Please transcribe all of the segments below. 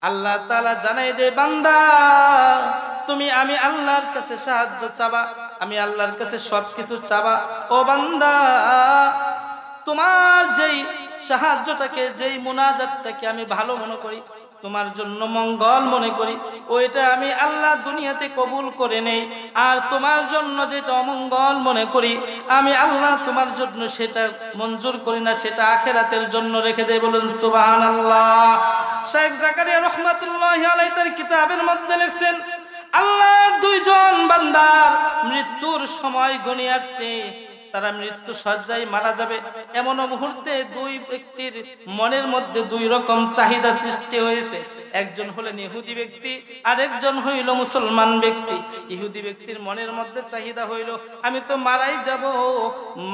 আল্লাহ তাআলা জানাই দে বান্দা তুমি আমি আল্লাহর কাছে সাহায্য চাবা, আমি আল্লাহর কাছে সবকিছু চাবা। ও বান্দা তোমার যেই সাহায্যটাকে যেই মুনাজাতটাকে আমি ভালো মনে করি, তোমার জন্য মঙ্গল মনে করি, ওইটা আমি আল্লাহ দুনিয়াতে কবুল করে নেই। আর তোমার জন্য যেটা অমঙ্গল মনে করি আমি আল্লাহ তোমার জন্য সেটা মঞ্জুর করি না, সেটা আখিরাতের জন্য রেখে দেই। বলুন সুবহানাল্লাহ। শেখ জাকারিয়া রাহমাতুল্লাহি আলাইহি তার কিতাবের মধ্যে লিখছেন আল্লাহর দুইজন বান্দার মৃত্যুর সময় ঘনিয়ে আসছে, তারা মৃত্যু সজ্জায় মারা যাবে। এমন মুহূর্তে দুই ব্যক্তির মনের মধ্যে দুই রকম চাহিদা সৃষ্টি হয়েছে। একজন হলেন ইহুদি ব্যক্তি, আর একজন হইল মুসলমান ব্যক্তি। ইহুদি ব্যক্তির মনের মধ্যে চাহিদা হইল আমি তো মারাই যাব,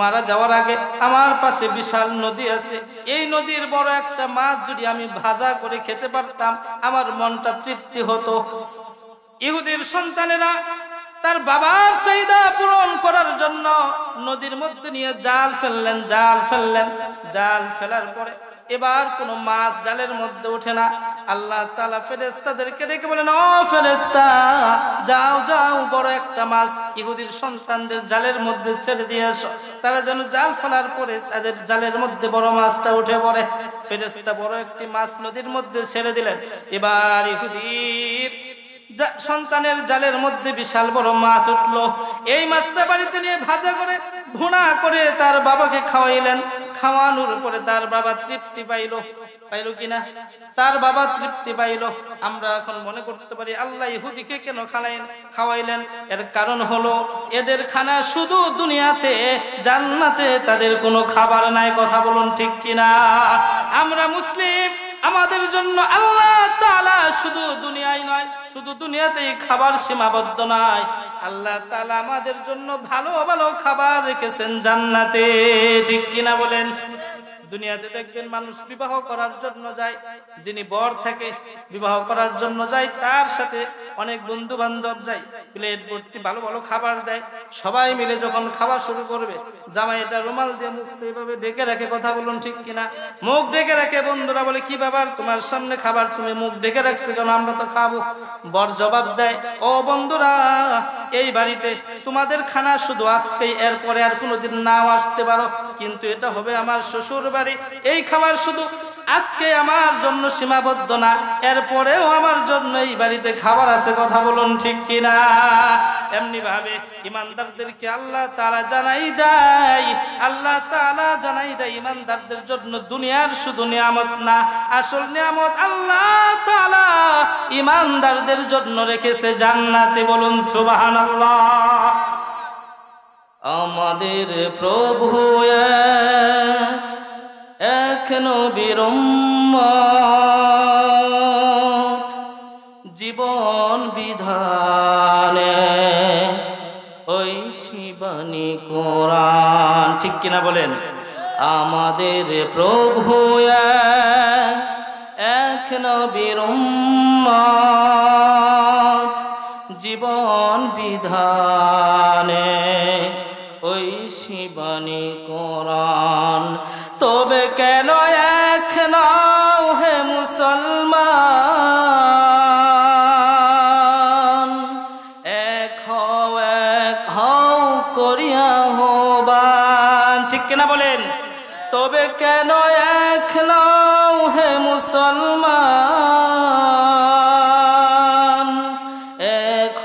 মারা যাওয়ার আগে আমার পাশে বিশাল নদী আছে, এই নদীর বড় একটা মাছ যদি আমি ভাজা করে খেতে পারতাম আমার মনটা তৃপ্তি হতো। ইহুদির সন্তানেরা তার বাবার চাহিদা পূরণ করার জন্য নদীর মধ্যে নিয়ে জাল ফেললেন। জাল ফেলার পরে এবার কোনো মাছ জালের মধ্যে ওঠে না। আল্লাহ তাআলা ফেরেশতাদেরকে ডেকে বলেন ও ফেরেশতা যাও যাও বড় একটা মাছ ইহুদির সন্তানদের জালের মধ্যে ছেড়ে দিয়ে আসো। তারা যেন জাল ফেলার পরে তাদের জালের মধ্যে বড় মাছটা উঠে পড়ে। ফেরেশতা বড় একটি মাছ নদীর মধ্যে ছেড়ে দিলেন। এবার ইহুদির সন্তানের জালের মধ্যে বিশাল বড় মাছ উঠলো। এই মাছটা বাড়িতে নিয়ে ভাজা করে ভুনা করে তার বাবাকে খাওয়াইলেন। খাওয়ানোর পরে তার বাবা তৃপ্তি পাইল কিনা? তার বাবা তৃপ্তি পাইল। আমরা এখন মনে করতে পারি আল্লাহ ইহুদিকে কেন খাওয়াইলেন? এর কারণ হলো এদের খানা শুধু দুনিয়াতে, জান্নাতে তাদের কোনো খাবার নাই। কথা বলুন ঠিক কিনা? আমরা মুসলিম, আমাদের জন্য আল্লাহ তাআলা শুধু দুনিয়ায় নয়, শুধু দুনিয়াতেই খাবার সীমাবদ্ধ নয়, আল্লাহ তাআলা আমাদের জন্য ভালো ভালো খাবার রেখেছেন জান্নাতে। ঠিক কিনা বলেন? দুনিয়াতে দেখবেন মানুষ বিবাহ করার জন্য যায়, যিনি বর থাকে বিবাহ করার জন্য যায়, তার সাথে অনেক বন্ধু বান্ধব যায়, প্লেট ভর্তি ভালো ভালো খাবার দেয়। সবাই মিলে যখন খাওয়া শুরু করবে জামাই এটা রুমাল দিয়ে মুখটা এইভাবে ঢেকে রাখে। কথা বলুন ঠিক কিনা? মুখ ঢেকে রাখে। বন্ধুরা বলে কি ব্যাপার, তোমার সামনে খাবার তুমি মুখ ঢেকে রাখছো কেন? আমরা তো খাবো। বর জবাব দেয় ও বন্ধুরা এই বাড়িতে তোমাদের খানা শুধু আজকেই, এরপরে আর কোনোদিন নাও আসতে পারো, কিন্তু এটা হবে আমার শ্বশুর বাড়ি। এই খাবার শুধু আজকে আমার জন্য সীমাবদ্ধ না, এরপরেও আমার জন্য এই বাড়িতে খাবার আছে। কথা বলুন ঠিক কিনা? এমনি ভাবে ইমানদারদেরকে আল্লাহ তাআলা জানাই দেয়, আল্লাহ তাআলা জানাই দেয় ইমানদারদের জন্য দুনিয়ার শুধু নিয়ামত না, আসল নিয়ামত আল্লাহ তাআলা ইমানদারদের জন্য রেখেছে জান্নাতে। বলুন সুবহানাল্লাহ। আমাদের প্রভু এক নবীর উম্মত, জীবন বিধানে ওই শিবানী কোরআন। ঠিক কিনা বলেন? আমাদের প্রভু এক নবীর উম্মত, জীবন বিধানে ওই শিবানী কোরআন। তবে কেন এক নাও হে মুসলমান, এক হও করিয়া হবান। ঠিক কিনা বলেন? তবে কেন এক নাও হে মুসলমান, এক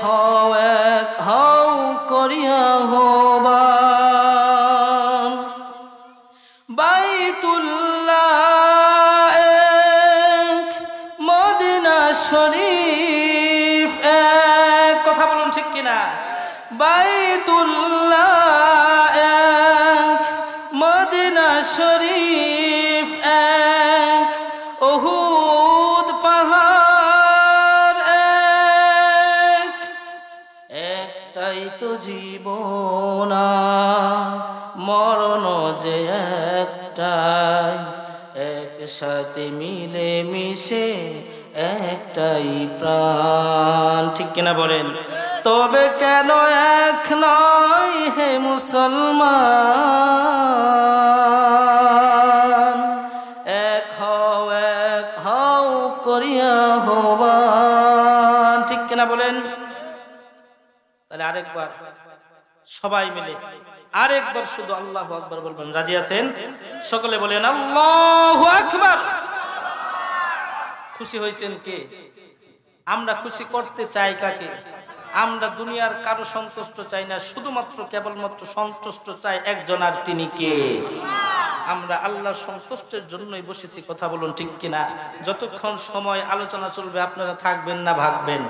হও করিয়া হবান। বাইতুল্লাহ এক, মদিনা শরীফ এক। কথা বলুন ঠিক কিনা? বাইতুল্লাহ এক, মদিনা শরীফ এক, উহুদ পাহাড় এক। একটাই তো জীবন, মরণ যে একটাই, একসাথে মিলে মিশে একটাই প্রাণ। ঠিক কিনা বলেন? তবে কেন এক নয় হে মুসলমান, এক হও করিয়া লাভবান। ঠিক কিনা বলেন? তাহলে আরেকবার সবাই মিলে আরেকবার শুধু আল্লাহু আকবার বলবেন। রাজি আছেন? সকলে বলেন আল্লাহু আকবার। খুশি হয়েছেন কে? আমরা খুশি করতে চাই কাকে? আমরা দুনিয়ার কারো সন্তুষ্ট চাই না, শুধুমাত্র কেবলমাত্র সন্তুষ্ট চাই একজন, আর তিনি কে? আমরা আল্লাহর সন্তুষ্টের জন্যই বসেছি। কথা বলুন ঠিক কিনা? যতক্ষণ সময় আলোচনা চলবে আপনারা থাকবেন না ভাগবেন?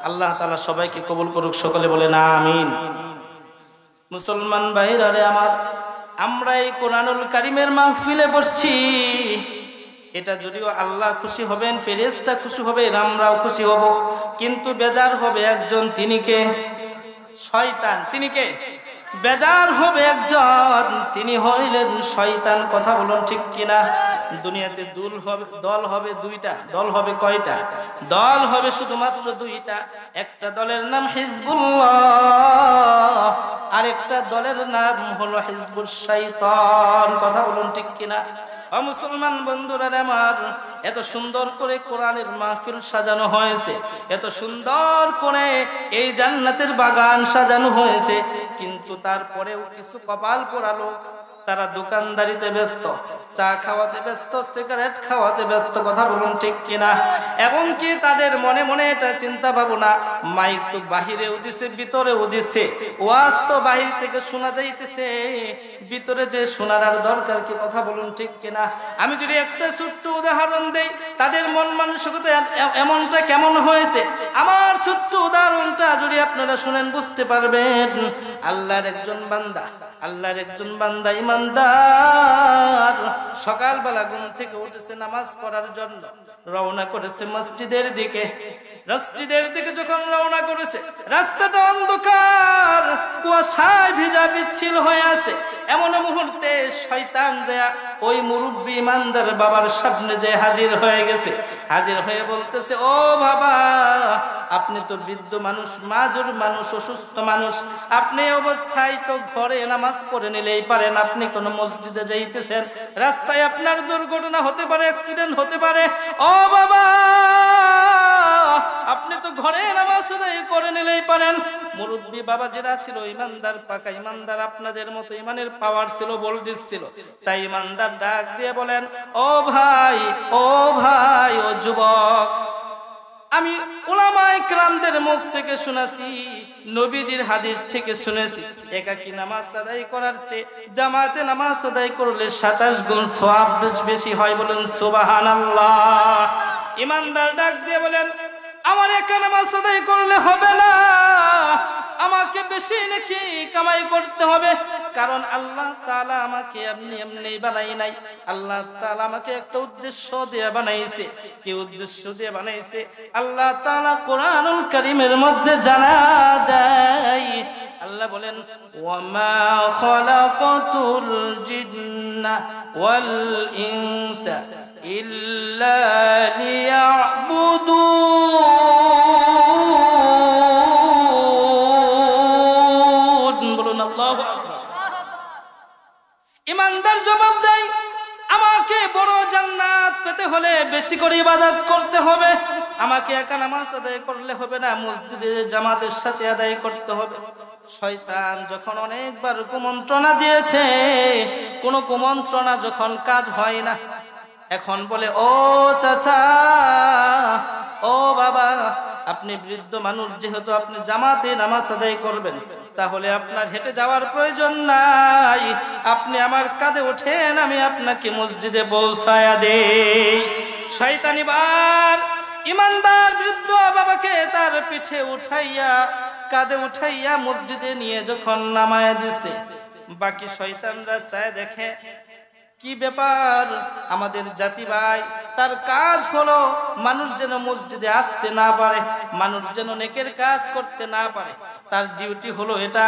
আল্লাহ তাআলা সবাইকে কবুল করুক। সকলে বলেন আমিন। মুসলমান ভাইরা রে আমার, আমরা এই কোরআনুল কারীমের মাহফিলে বসছি, এটা যদিও আল্লাহ খুশি হবেন, ফেরেশতা খুশি হবে, আমরাও খুশি হব, কিন্তু বেজার হবে একজন। তিনি কে? শয়তান। তিনি কে? বেজার হবে একজন, তিনি হইলেন শয়তান। কথা বলুন ঠিক কিনা? দুনিয়াতে দল হবে দুইটা। দল হবে কয়টা? দল হবে শুধুমাত্র দুইটা। একটা দলের নাম হিজবুল্লাহ, আর একটা দলের নাম হলো হিজবুশ শাইতান। কথা বলুন ঠিক কিনা? ও মুসলমান বন্ধুরা আমার, এত সুন্দর করে কোরআনের মাহফিল সাজানো হয়েছে, এত সুন্দর করে এই জান্নাতের বাগান সাজানো হয়েছে, কিন্তু তারপরেও কিছু কপাল পোড়া লোক, তারা দোকানদারিতে ব্যস্ত, চা খাওয়াতে ব্যস্ত, সিগারেট খাওয়াতে ব্যস্ত। কথা বলুন ঠিক কিনা? এবং কি তাদের মনে মনে এটা চিন্তা ভাবনা, মাইক তো বাহিরেও দিছে, ভিতরেও দিছে, ওয়াজ তো বাহির থেকে শোনা যাইতেছে, ভিতরে যে শোনার আর দরকার কি? কথা বলুন ঠিক কিনা? আমি যদি একটা ছোট্ট উদাহরণ দেই, তাদের মন মানসিকতা এমনটা কেমন হয়েছে, আমার ছোট্ট উদাহরণটা যদি আপনারা শুনেন বুঝতে পারবেন। আল্লাহর একজন বান্দা ইমানদার সকালবেলা ঘুম থেকে উঠেছে, নামাজ পড়ার জন্য রওনা করেছে মসজিদের দিকে। যখন রওনা করেছে, রাস্তাটা অন্ধকার, কুয়াশায় ভিজা বিচ্ছিল হয়ে আছে। এমন মুহূর্তে শয়তান যায় ওই মুরব্বী ইমানদার বাবার সামনে যে হাজির হয়ে গেছে। হাজির হয়ে বলতেছে, ও বাবা, আপনি তো বৃদ্ধ মানুষ, মাজুর মানুষ, অসুস্থ মানুষ, আপনি অবস্থায় তো ঘরে নামাজ পড়ে নিলেই পারেন, আপনি কোন মসজিদে যাইতেছেন, রাস্তায় আপনার দুর্ঘটনা হতে পারে, অ্যাক্সিডেন্ট হতে পারে। ও বাবা, আপনি তো ঘরে নামাজ আদায় করে নিলেই পারেন। মুরব্বী বাবা যারা ছিল ইমানদার, পাকা ইমানদার, আপনাদের মতো ইমানের পাওয়ার ছিল, ভোল্টেজ ছিল, তাই ইমানদার ডাক দিয়ে বলেন, ও ভাই, ও ভাই, ও যুবক, আমি উলামায়ে কেরামদের মুখ থেকে শুনেছি, নবীজির হাদিস থেকে শুনেছি, একাকী নামাজ আদায় করার চেয়ে জামাতে নামাজ আদায় করলে 27 গুণ সওয়াব বেশি হয়। বলেন সুবহানাল্লাহ। ইমানদার ডাক দিয়ে বলেন, আমার একা নামাজ আদায় করলে হবে না, আমাকে বেশি নাকি কামাই করতে হবে। কারণ আল্লাহ তাআলা আমাকে এমনি বানাই নাই, আল্লাহ তাআলা আমাকে একটা উদ্দেশ্য দিয়ে বানাইছে। কি উদ্দেশ্য দিয়ে বানাইছে? আল্লাহ তাআলা কোরআনুল কারীমের মধ্যে জানা দেয়। আল্লাহ বলেন, ওয়ামা খালাকাতুল জিন্না ওয়াল ইনসা ইল্লা লিয়াবুদুন। বলুন আল্লাহু আকবার। ইমানদার জবাব দেয়, আমাকে বড় জান্নাত পেতে হলে বেশি করে ইবাদত করতে হবে, আমাকে একা নামাজ আদায় করলে হবে না, মসজিদে জামাতের সাথে আদায় করতে হবে। শয়তান যখন অনেকবার কুমন্ত্রণা দিয়েছে, কোন কুমন্ত্রণা যখন কাজ হয় না, এখন বলে, ও চাচা, ও বাবা, আপনি বৃদ্ধ মানুষ, যেহেতু আপনি জামাতে নামাজ আদায় করবেন, তাহলে আপনার হেঁটে যাওয়ার প্রয়োজন নাই, আপনি আমার কাঁধে ওঠেন, আমি আপনাকে মসজিদে পৌঁছায়া দেই। শয়তান এবার ইমানদার বৃদ্ধ বাবাকে তার পিঠে উঠাইয়া, কাঁধে উঠাইয়া মসজিদে নিয়ে যখন নামায়া দিছে, বাকি শয়তানরা চায় দেখে কি ব্যাপার, আমাদের জাতি ভাই, তার কাজ হলো মানুষ যেন মসজিদে আসতে না পারে, মানুষ যেন নেকের কাজ করতে না পারে, তার ডিউটি হলো এটা।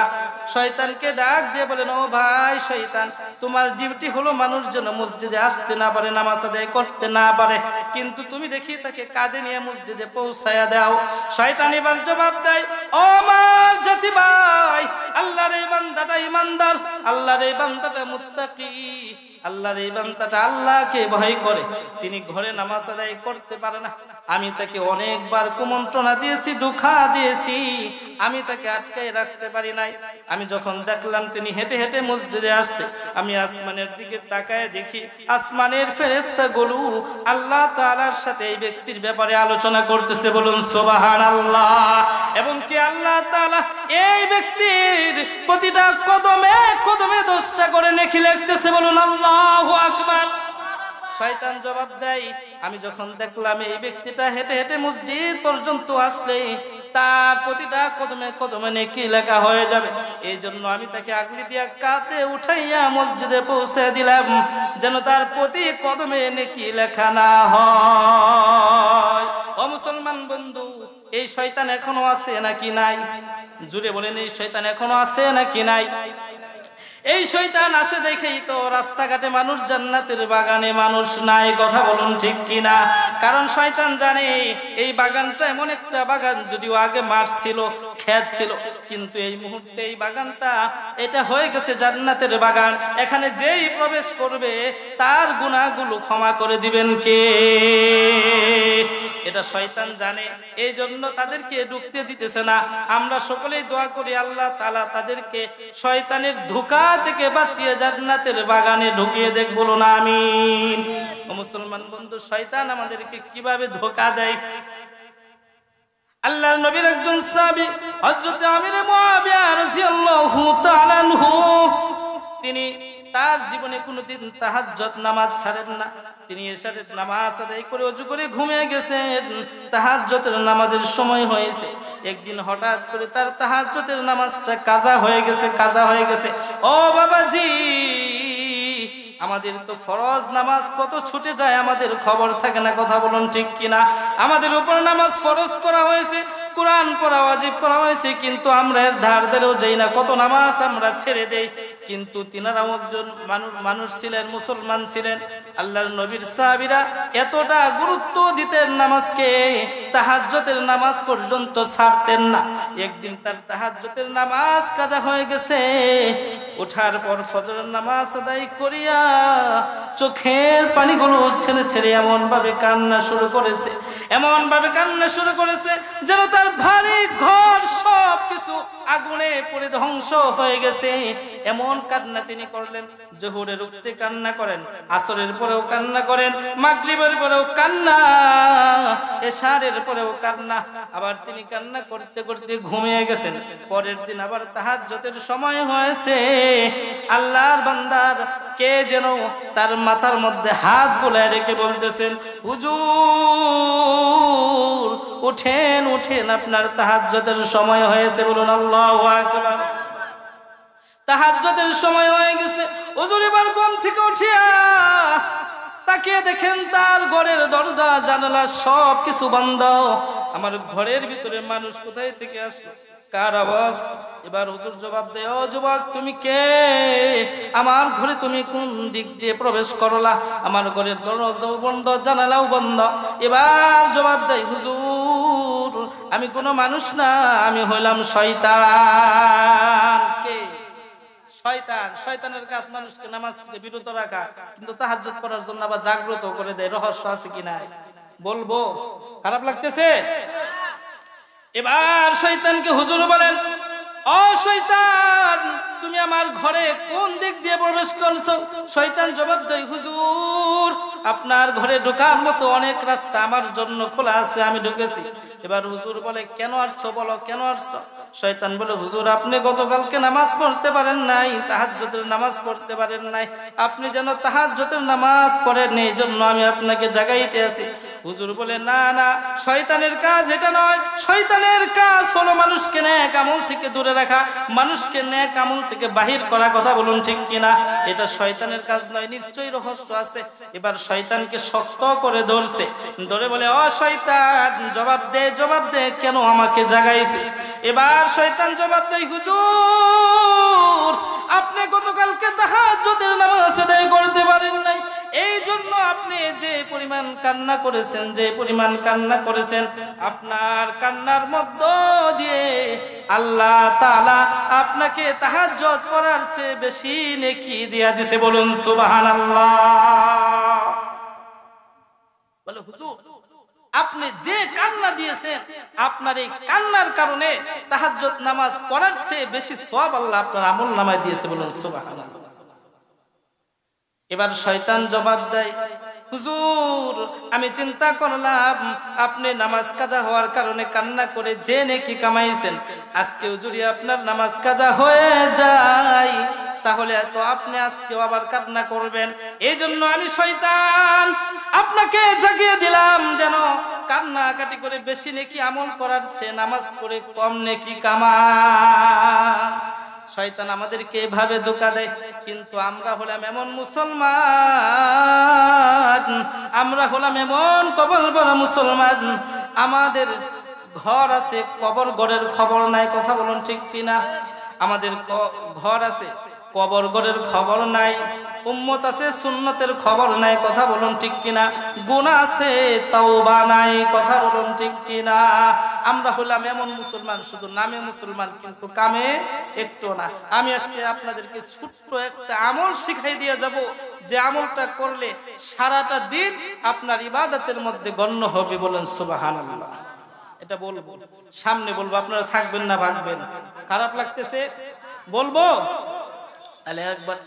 শয়তানকে ডাক দিয়ে বলেন, ও ভাই শয়তান, তোমার ডিউটি হলো মানুষ যেন মসজিদে আসতে না পারে, নামাজ আদায় করতে না পারে, কিন্তু তুমি দেখি তাকে কাঁধে নিয়ে মসজিদে পৌঁছায়া দাও। শয়তান এবার জবাব দেয়, ও আমার জাতি ভাই, আল্লাহর এই বান্দাটা ইমানদার, আল্লাহর এই বান্দাটা মুত্তাকি, আল্লাহর এই বান্দাটা আল্লাহকে ভয় করে, তিনি ঘরে নামাজ আদায় করতে পারে না। আমি তাকে অনেকবার কুমন্ত্রণা দিয়েছি, ধোঁকা দিয়েছি, আমি তাকে আটকায় রাখতে পারি নাই। আমি যখন দেখলাম তিনি হেঁটে হেঁটে মসজিদে আসতে, আমি আসমানের দিকে তাকায় দেখি আসমানের ফেরেশতাগুলো আল্লাহ তাআলার সাথে এই ব্যক্তির ব্যাপারে আলোচনা করতেছে। বলুন সুবহানাল্লাহ। এবং কি আল্লাহ তাআলা এই ব্যক্তির প্রতিটা কদমে কদমে 10টা করে নেকি লিখতেছে। বলুন আল্লাহু আকবার। শয়তান জবাব দেয়, আমি যখন দেখলাম এই ব্যক্তিটা হেঁটে হেঁটে মসজিদ পর্যন্ত আসলে তার প্রতিটা কদমে কদমে নেকি লেখা হয়ে যাবে, এই জন্য আমি তাকে আগলি দিয়া কাঁধে উঠাইয়া মসজিদে পৌঁছে দিলাম, যেন তার প্রতি কদমে নেকি লেখা না হয়। ও মুসলমান বন্ধু, এই শয়তান এখনো আছে নাকি নাই? জুড়ে বলেন, এই শয়তান এখনো আছে নাকি নাই? এই শয়তান আছে দেখেই তো রাস্তাঘাটে মানুষ, জান্নাতের বাগানে মানুষ নাই। কথা বলুন ঠিক কিনা? কারণ শয়তান জানে এই বাগানটা এমন একটা বাগান, যদিও আগে মাঠ ছিল, ক্ষেত ছিল, কিন্তু এই মুহূর্তে এই বাগানটা এটা হয়ে গেছে জান্নাতের বাগান। এখানে যেই প্রবেশ করবে তার গুনাহগুলো ক্ষমা করে দিবেন কে? এটা শয়তান জানে, এই জন্য তাদেরকে ঢুকতে দিতেছে না। আমরা সকলেই দোয়া করি আল্লাহ তাআলা তাদেরকে শয়তানের ধোঁকা থেকে বাঁচিয়ে জান্নাতের বাগানে ঢুকিয়ে দেখ। বলুন আমিন। ও মুসলমান বন্ধু, শয়তান আমাদেরকে কিভাবে ধোঁকা দেয়? আল্লাহর নবীর একজন সাহাবী হযরত আমির মুআবিয়া রাদিয়াল্লাহু তাআলা আনহু, তিনি তার জীবনে কোনোদিন তাহাজ্জুদ নামাজ ছাড়েন না। তিনি এশারের নামাজ আদায় করে ওযু করে ঘুমিয়ে গেছেন। তাহাজ্জুদের নামাজের সময় হয়েছে। একদিন হঠাৎ করে তার তাহাজ্জুদের নামাজটা কাজা হয়ে গেছে। ও বাবাজি, আমাদের তো ফরজ নামাজ কত ছুটে যায়, আমাদের খবর থাকে না। কথা বলুন ঠিক কিনা? আমাদের উপর নামাজ ফরজ করা হয়েছে, কোরআন পড়া ওয়াজিব করা হয়েছে, কিন্তু আমরা এর ধার ধারেও যাই না। কত নামাজ আমরা ছেড়ে দেই। কিন্তু তিনারাও একজন মানুষ ছিলেন, মুসলমান ছিলেন। আল্লাহর নবীর সাহাবীরা এতটা গুরুত্ব দিতেন নামাজকে, তাহাজ্জুদের নামাজ পর্যন্ত ছাড়তেন না। একদিন তার তাহাজ্জুদের নামাজ কাজা হয়ে গেছে। ওঠার পর ফজরের নামাজ আদায় করিয়া চোখের পানিগুলো ছেড়ে ছেড়ে এমন ভাবে কান্না শুরু করেছে যেন তার ভারী ঘর সব কিছু আগুনে পুড়ে ধ্বংস হয়ে গেছে। এমন কান্না তিনি করলেন। জোহরের উঠতে কান্না করেন, আসরের পরেও কান্না করেন, মাগরিবের পরেও কান্না, এশারের পরেও কান্না। আবার তিনি কান্না করতে করতে ঘুমিয়ে গেছেন। পরের দিন আবার তাহাজ্জুদের সময় হয়েছে। আল্লাহর বান্দার কে যেন তার মাথার মধ্যে হাত বুলায় রেখে বলতেছেন, হুজুর উঠেন, আপনার তাহাজ্জুদের সময় হয়েছে। বলুন আল্লাহু আকবার। তাহাজ্জুদের সময় হয়ে গেছে। হুজুর এবার ঘুম থেকে উঠিয়া তাকিয়ে দেখেন তার ঘরের দরজা জানালা সব কিছু বন্ধ। আমার ঘরের ভিতরে মানুষ কোথায় থেকে আসলো, কার আওয়াজ? এবার হুজুর জবাব দেয়, ও যুবক তুমি কে? আমার ঘরে তুমি কোন দিক দিয়ে প্রবেশ করলা? আমার ঘরের দরজাও বন্ধ, জানালাও বন্ধ। এবার জবাব দেয়, হুজুর আমি কোনো মানুষ না, আমি হইলাম শয়তান। কে? শয়তান। শয়তানের কাজ মানুষকে নামাজ থেকে বিরত রাখা, কিন্তু তাহাজ্জুদ পড়ার জন্য আবার জাগ্রত করে দেয়। রহস্য আছে কিনা বলবো? খারাপ লাগতেছে? এবার শয়তানকে হুজুর বলেন, ও শয়তান তুমি আমার ঘরে কোন দিক দিয়ে প্রবেশ করছো? শয়তান জবাব দেয়, হুজুর আপনার ঘরে ঢোকার মতো অনেক রাস্তা আমার জন্য খোলা আছে, আমি ঢুকেছি। এবার হুজুর বলে, কেন আসছো বলো, কেন আসছো? শয়তান বলে, হুজুর আপনি গতকালকে নামাজ পড়তে পারেন নাই, তাহাজ্জুদের নামাজ পড়তে পারেন নাই, আপনি যেন তাহাজ্জুদের নামাজ পড়েন, এই জন্য আমি আপনাকে জাগাইতে আসি। হুজুর বলে, না না, শয়তানের কাজ এটা নয়। শয়তানের কাজ হলো মানুষকে নেক আমল থেকে দূরে রাখা, মানুষকে নেক আমল থেকে বাহির করা। কথা বলুন ঠিক কিনা? এটা শয়তানের কাজ নয়, নিশ্চয়ই রহস্য আছে। এবার শয়তানকে শক্ত করে ধরছে, ধরে বলে, ও শয়তান জবাব দে, কেন আমাকে জাগাইছিস? এবার শয়তান জবাব দেয়, হুজুর আপনি গতকালকে তাহাজ্জুদের নামাজ আদায় করতে পারেন নাই, এই জন্য আপনি যে পরিমাণ পরিমাণ কান্না করেছেন, যে পরিমাণ কান্না করেছেন, আপনার কান্নার মধ্য দিয়ে আল্লাহ তাআলা আপনাকে তাহাজ্জুদ করার চেয়ে বেশি নেকি দিয়া দিয়েছে। বলুন সুবহানাল্লাহ। বলে হুজুর, আপনি যে কান্না দিয়েছেন, আপনার এই কান্নার কারণে তাহাজ্জুদ নামাজ পড়ার চেয়ে বেশি সওয়াব আল্লাহ আপনার আমলনামায় দিয়েছে। বলুন সুবহানাল্লাহ। এবার শয়তান জবাব দেয়, হুজুর আমি চিন্তা করলাম আপনি নামাজ কাজা হওয়ার কারণে কান্না করে যে নেকি কামাইছেন, আজকেও যদি আপনার নামাজ কাজা হয়ে যায় তাহলে তো আপনি আজকেও আবার কান্না করবেন। এই জন্য আমি শয়তান আপনাকে জাগিয়ে দিলাম যেন কান্নাকাটি করে বেশি নেকি আমল করার চেয়ে নামাজ পড়ে কম নেকি কামান। শয়তান আমাদেরকে এভাবে ধোঁকা দেয়, কিন্তু আমরা হলাম এমন মুসলমান, আমরা হলাম এমন কবর বড় মুসলমান, আমাদের ঘর আছে, কবর ঘরের খবর নাই। কথা বলুন ঠিক কিনা? আমাদের ঘর আছে, কবর ঘরের খবর নাই। উম্মত আছে, সুন্নতের খবর নাই। কথা বলুন ঠিক কিনা? গুনাহ আছে, তাওবা নাই। কথা বলুন ঠিক কিনা? আমরা হলাম এমন মুসলমান, শুধু নামে মুসলমান কিন্তু কামে একটু না। আমি আজকে আপনাদেরকে ছোট্ট একটা আমল শিখাই দিয়ে যাব, যে আমলটা করলে সারাটা দিন আপনার ইবাদতের মধ্যে গণ্য হবে। বলেন সুবহানাল্লাহ। এটা বলবো, সামনে বলবো, আপনারা থাকবেন না ভাগবেন? খারাপ লাগতেছে বলবো? তাহলে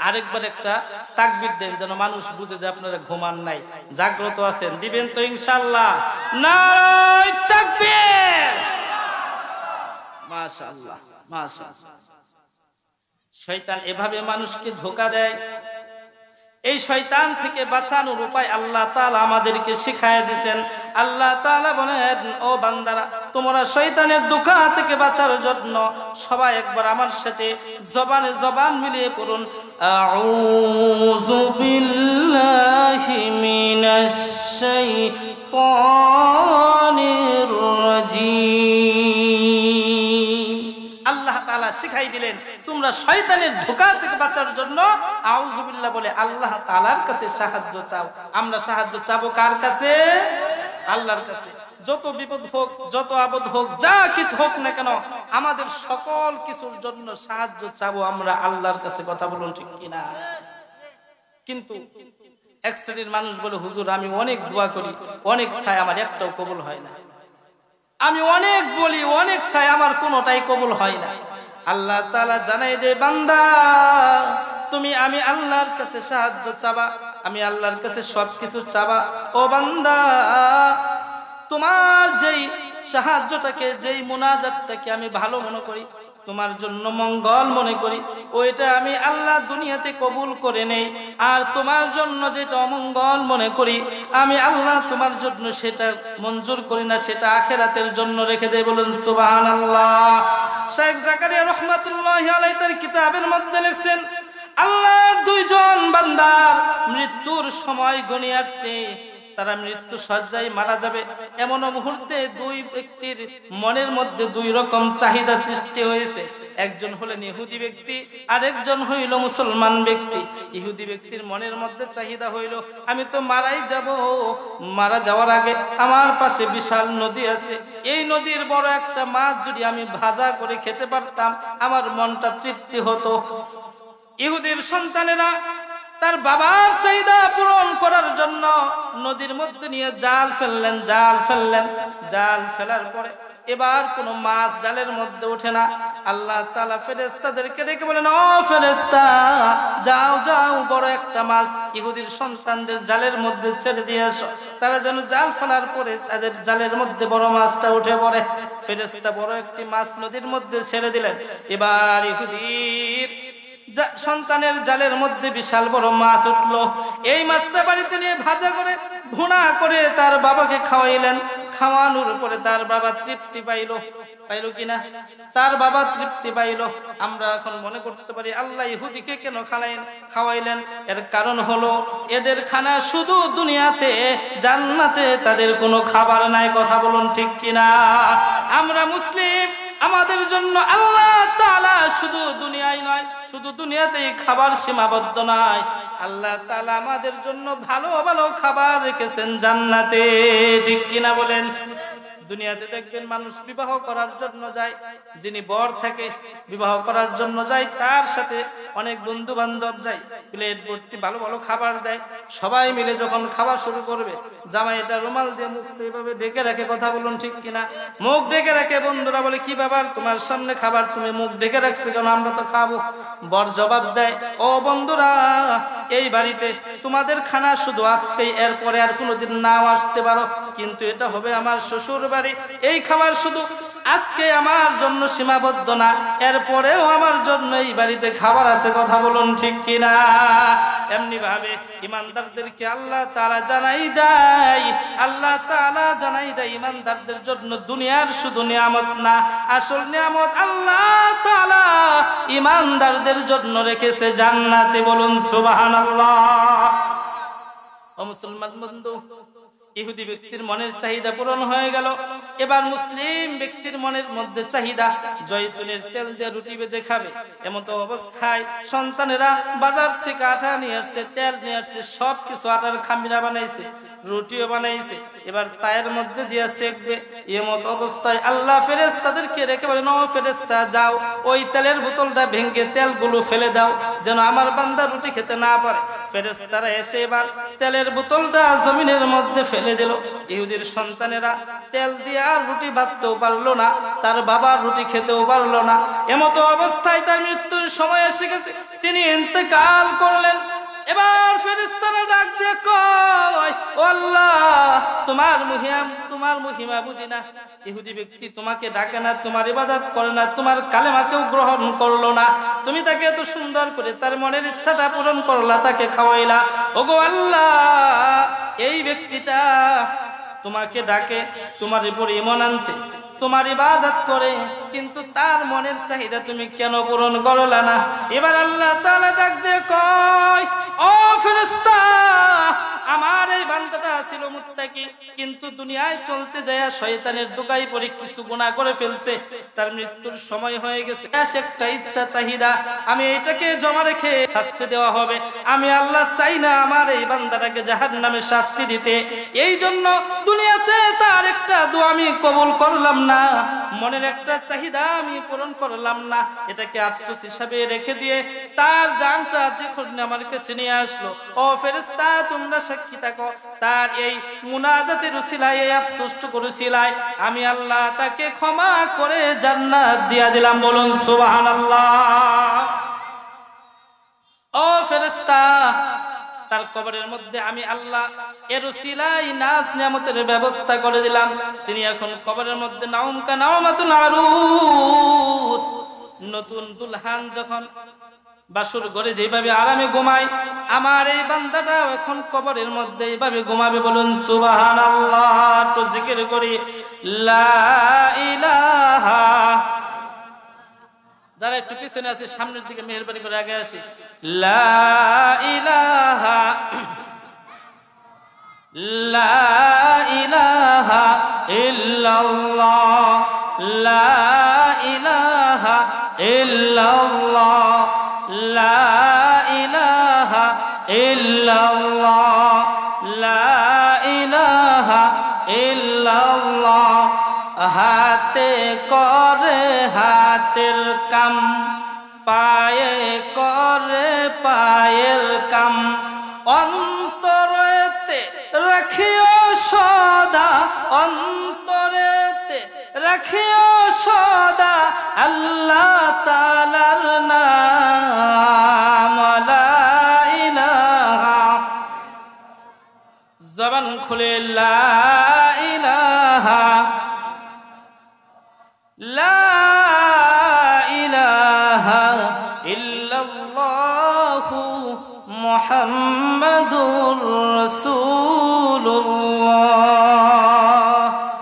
আরেকবার একটা তাকবীর দেন, যেন মানুষ বুঝে যে আপনারা ঘুমান নাই, জাগ্রত আছেন। দিবেন তো ইনশাআল্লাহ? নারায়ে তাকবীর। মাশাআল্লাহ, মাশাআল্লাহ। শয়তান এভাবে মানুষকে ধোঁকা দেয়। এই শয়তান থেকে বাঁচানোর উপায় আল্লাহ তাআলা আমাদেরকে শিখায় দিয়েছেন। আল্লাহ তাআলা বলেন, ও বান্দারা, তোমরা শয়তানের ধোঁকা থেকে বাঁচার জন্য সবাই একবার আমার সাথে জবানে জবান মিলিয়ে পড়ুন, আউযু বিল্লাহি মিনাশ শাইতানির রাজীম। আল্লাহ তাআলা শিখাই দিলেন, তোমরা শয়তানের ধোঁকা থেকে বাঁচার জন্য আউযু বিল্লাহ বলে আল্লাহ তাআলার কাছে সাহায্য চাও। আমরা সাহায্য চাবো কার কাছে? আল্লাহর কাছে। যত বিপদ হোক, যত আপদ হোক, যা কিছু হোক না কেন, আমাদের সকল কিছুর জন্য সাহায্য চাবো আমরা আল্লাহর কাছে। কথা বলুন ঠিক কিনা? কিন্তু এক শ্রেণীর মানুষ বলে, হুজুর আমি অনেক দোয়া করি, অনেক চাই, আমার একটাও কবুল হয় না। আমি অনেক বলি, অনেক চাই, আমার কোনোটাই কবুল হয় না। আল্লাহ তাআলা জানাই দে, বান্দা তুমি আমি আল্লাহর কাছে সাহায্য চাবা, আমি আল্লাহর কাছে সবকিছু চাবা। ও বান্দা, তোমার যেই সাহায্যটাকে, যেই মুনাজাতটাকে আমি ভালো মনে করি, তোমার জন্য মঙ্গল মনে করি, ওইটা আমি আল্লাহ দুনিয়াতে কবুল করে নেই। আর তোমার জন্য যেটা অমঙ্গল মনে করি, আমি আল্লাহ তোমার জন্য সেটা মঞ্জুর করি না, সেটা আখিরাতের জন্য রেখে দেই। বলুন সুবহানাল্লাহ। শেখ জাকারিয়া রাহমাতুল্লাহি আলাইহি তার কিতাবের মধ্যে লিখছেন, আল্লাহর দুইজন বান্দার মৃত্যুর সময় ঘনিয়ে আসছে, তারা মৃত্যু সজ্জায় মারা যাবে। এমন মুহূর্তে দুই ব্যক্তির মনের মধ্যে দুই রকম চাহিদা সৃষ্টি হয়েছে। একজন হলেন ইহুদি ব্যক্তি, আর একজন হইল মুসলমান ব্যক্তি। ইহুদি ব্যক্তির মনের মধ্যে চাহিদা হইল, আমি তো মারাই যাব, মারা যাওয়ার আগে আমার পাশে বিশাল নদী আছে, এই নদীর বড় একটা মাছ যদি আমি ভাজা করে খেতে পারতাম আমার মনটা তৃপ্তি হতো। ইহুদির সন্তানেরা তার বাবার চাহিদা পূরণ করার জন্য নদীর মধ্যে নিয়ে জাল ফেললেন। জাল ফেলার পরে এবার কোনো মাছ জালের মধ্যে ওঠে না। আল্লাহ তাআলা ফেরেশতাদেরকে ডেকে বলেন, ও ফেরেশতা, যাও যাও, বড় একটা মাছ ইহুদির সন্তানদের জালের মধ্যে ছেড়ে দিয়ে আসো। তারা যেন জাল ফেলার পরে তাদের জালের মধ্যে বড় মাছটা উঠে পড়ে। ফেরেশতা বড় একটি মাছ নদীর মধ্যে ছেড়ে দিলেন। এবার ইহুদির সন্তানের জালের মধ্যে বিশাল বড় মাছ উঠলো। এই মাছটা বাড়িতে নিয়ে ভাজা করে ভুনা করে তার বাবাকে খাওয়াইলেন। খাওয়ানোর পরে তার বাবা তৃপ্তি পাইল কিনা? তার বাবা তৃপ্তি পাইল। আমরা এখন মনে করতে পারি আল্লাহ ইহুদিকে কেন খাওয়াইলেন? এর কারণ হলো এদের খানা শুধু দুনিয়াতে, জান্নাতে তাদের কোনো খাবার নাই। কথা বলুন ঠিক কিনা? আমরা মুসলিম, আমাদের জন্য আল্লাহ তাআলা শুধু দুনিয়ায় নয়, শুধু দুনিয়াতেই খাবার সীমাবদ্ধ নয়, আল্লাহ তাআলা আমাদের জন্য ভালো ভালো খাবার রেখেছেন জান্নাতে। ঠিক কিনা বলেন? দুনিয়াতে দেখবেন মানুষ বিবাহ করার জন্য যায়, যিনি বর থাকে বিবাহ করার জন্য যায়, তার সাথে অনেক বন্ধু বান্ধব যায়, প্লেট ভর্তি ভালো ভালো খাবার দেয়। সবাই মিলে যখন খাওয়া শুরু করবে, জামাই এটা রুমাল দিয়ে মুখটা এভাবে ঢেকে রাখে। কথা বলুন ঠিক কিনা? মুখ ঢেকে রাখে। বন্ধুরা বলে, কি ব্যাপার, তোমার সামনে খাবার, তুমি মুখ ঢেকে রাখছো কেন? আমরা তো খাবো। বর জবাব দেয়, ও বন্ধুরা, এই বাড়িতে তোমাদের খানা শুধু আজকেই, এরপরে আর কোনোদিন নাও আসতে পারো, কিন্তু এটা হবে আমার শ্বশুর বাড়ি। এই খাবার শুধু আজকে আমার জন্য সীমাবদ্ধ না, এরপরেও আমার জন্য এই বাড়িতে খাবার আছে। কথা বলুন ঠিক কিনা? এমনি ভাবে ইমানদারদেরকে আল্লাহ তাআলা জানাই দেয়, আল্লাহ তাআলা জানাই দেয় ইমানদারদের জন্য দুনিয়ার শুধু নিয়ামত না, আসল নিয়ামত আল্লাহ তাআলা ইমানদারদের জন্য রেখেছে জান্নাতে। বলুন সুবহানাল্লাহ। ও মুসলমান বন্ধু, ইহুদি ব্যক্তির মনের চাহিদা পূরণ হয়ে গেল। এবার মুসলিম ব্যক্তির মনের মধ্যে চাহিদা জয়তুনের তেল দিয়ে রুটি ভেজে খাবে। এমতো অবস্থায় সন্তানেরা বাজার থেকে আটা নিয়ে আসছে, তেল নিয়ে আসছে, সবকিছু আটার খামিরা বানাইছে, রুটিও বানাইছে, এবার তায়ের মধ্যে দিয়ে সেকবে। এমত অবস্থায় আল্লাহ ফেরেশতাদেরকে রেখে বলেন, ও ফেরেশতা যাও, ওই তেলের বোতলটা ভেঙে তেলগুলো ফেলে দাও, যেন আমার বান্দা রুটি খেতে না পারে। ফেরেশতারা এসে এবার তেলের বোতলটা জমিনের মধ্যে ফেলে দিল। ইহুদির সন্তানেরা তেল দিয়ে আর রুটি ভাজতেও পারলো না, তার বাবা রুটি খেতেও পারলো না। এমতো অবস্থায় তার মৃত্যুর সময় এসে গেছে, তিনি ইন্তেকাল করলেন। এবার ফেরেশতারা ডাক দিয়ে কয়, ও আল্লাহ, তোমার মহিমা বুঝি না? ইহুদি ব্যক্তি তোমাকে ডাকে না, তোমার ইবাদত করে না, তোমার কালেমাকেও গ্রহণ করলো না, তুমি তাকে এত সুন্দর করে তার মনের ইচ্ছাটা পূরণ করলা, তাকে খাওয়াইলা। ওগো আল্লাহ, এই ব্যক্তিটা তোমাকে ডাকে, তোমার উপর ঈমান আনছে, তোমার ইবাদত করে, কিন্তু তার মনের চাহিদা তুমি কেন পূরণ করলা না? এবার আল্লাহ তাআলা ডাক দিয়ে কয়, ও ফেরেশতা, আমার এই বান্দাটা ছিল মুত্তাকি, কিন্তু দুনিয়ায় চলতে যায় শয়তানের দোকায় পড়ে কিছু গুনাহ করে ফেলছে, তার মৃত্যুর সময় হয়ে গেছে। একটা ইচ্ছা চাহিদা, আমি এটাকে জমা রেখে শাস্তি দেওয়া হবে। আমি আল্লাহ চাই না আমার এই বান্দাটাকে জাহান্নামে শাস্তি দিতে, এই জন্য দুনিয়াতে তার একটা দোয়া আমি কবুল করলাম না, মনের একটা চাহিদা আমি পূরণ করলাম না, এটাকে আফসোস হিসাবে রেখে দিয়ে তার জানটা যখন আমার কাছে নিয়ে আসলো, ও ফেরেশতা তোমরা সাক্ষী থাকো, তার এই মুনাজাতের উসিলায়, এই আফসোসটুকুর উসিলায় আমি আল্লাহ তাকে ক্ষমা করে জান্নাত দিয়া দিলাম। বলুন সুবহানাল্লাহ। ও ফেরেশতা, তার কবরের মধ্যে আমি আল্লাহ এর উসিলায় নাজ নিয়ামতের ব্যবস্থা করে দিলাম। তিনি এখন কবরের মধ্যে নাউমকা নাওমাতুল আরুস, নতুন দুলহান যখন বাসুর ঘরে যেভাবে আরামে ঘুমায়, আমার এই বান্দাটা এখন কবরের মধ্যে এইভাবে ঘুমাবে। বলুন সুবহানাল্লাহ। তো জিকির করি লা ইলাহা। যারা একটু পিছনে আছে সামনের দিকে মেহেরবানি করে আগে আসি। লা ইলাহা লা ইলাহা ইল্লাল্লাহ, লা ইলাহা ইল্লাল্লাহ, লা ইলাহা ইল্লাল্লাহ, লা ইলাহা ইল্লাল্লাহ। হাতে করে হাতের কাম, পায়ে করে পায়ের কাম, অন্তরেতে রাখিও সদা, অন্তরেতে রাখিও সদা আল্লাহ তাআলার নাম। লা ইলাহা, জবান খুলে লা ইলাহা লা ইলাহা ইল্লাল্লাহু মুহাম্মাদুর রাসূলুল্লাহ